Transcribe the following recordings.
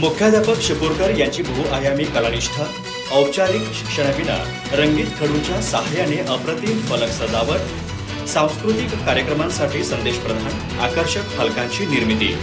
मुख्याध्यापक शिपूरकर यांची बहुआयामी कलानिष्ठा, औपचारिक शिक्षणाविना रंगीत खडूच्या सहाय्याने अप्रतिम फलक सजावट, सांस्कृतिक कार्यक्रमांसाठी संदेश प्रदान, आकर्षक फलकांची निर्मिती.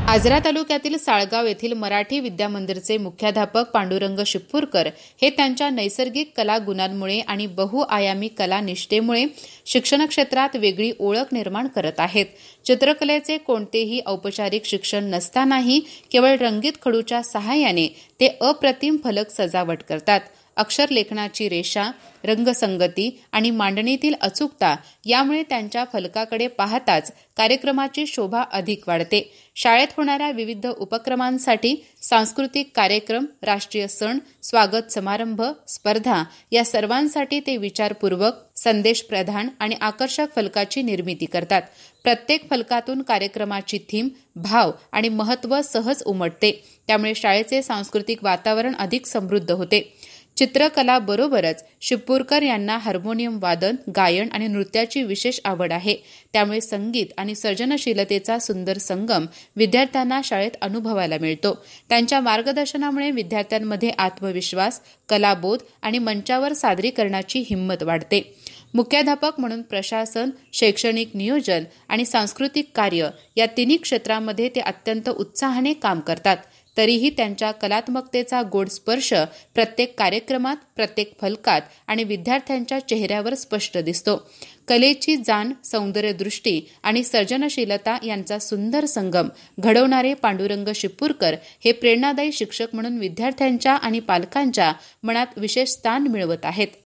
आजरा तालुक्यातील साळगाव येथील मराठी विद्यामंदिरचे मुख्याध्यापक पांडुरंग शिपूरकर हे त्यांच्या नैसर्गिक कला गुणांमुळे आणि बहुआयामी कला निष्ठेमुळे शिक्षण क्षेत्रात वेगळी ओळख निर्माण करत आहेत. चित्रकलेचे कोणतेही औपचारिक शिक्षण नसतानाही केवळ रंगीत खडूच्या सहाय्याने ते अप्रतिम फलक सजावट करतात. अक्षर लेखनाची रेषा, रंगसंगती आणि मांडणीतील अचूकता यामुळे त्यांच्या फलकाकडे पाहताच कार्यक्रमाची शोभा अधिक वाढते. शाळेत होणाऱ्या विविध उपक्रमांसाठी सांस्कृतिक कार्यक्रम, राष्ट्रीय सण, स्वागत समारंभ, स्पर्धा या सर्वांसाठी ते विचारपूर्वक संदेश प्रदान आणि आकर्षक फलकाची निर्मिती करतात. प्रत्येक फलकातून कार्यक्रमाची थीम, भाव आणि महत्त्व सहज उमटते. त्यामुळे शाळेचे सांस्कृतिक वातावरण अधिक समृद्ध होते. चित्रकलाबरोबरच शिपूरकर यांना हार्मोनियम वादन, गायन आणि नृत्याची विशेष आवड आहे. त्यामुळे संगीत आणि सर्जनशीलतेचा सुंदर संगम विद्यार्थ्यांना शाळेत अनुभवायला मिळतो. त्यांच्या मार्गदर्शनामुळे विद्यार्थ्यांमध्ये आत्मविश्वास, कलाबोध आणि मंचावर सादरीकरणाची हिंमत वाढते. मुख्याध्यापक म्हणून प्रशासन, शैक्षणिक नियोजन आणि सांस्कृतिक कार्य या तिन्ही क्षेत्रामध्ये ते अत्यंत उत्साहाने काम करतात. तरीही त्यांच्या कलात्मकतेचा गोड स्पर्श प्रत्येक कार्यक्रमात, प्रत्येक फलकात आणि विद्यार्थ्यांच्या चेहऱ्यावर स्पष्ट दिसतो. कलेची जाण, सौंदर्यदृष्टी आणि सर्जनशीलता यांचा सुंदर संगम घडवणारे पांडुरंग शिपूरकर हे प्रेरणादायी शिक्षक म्हणून विद्यार्थ्यांच्या आणि पालकांच्या मनात विशेष स्थान मिळवत आहेत.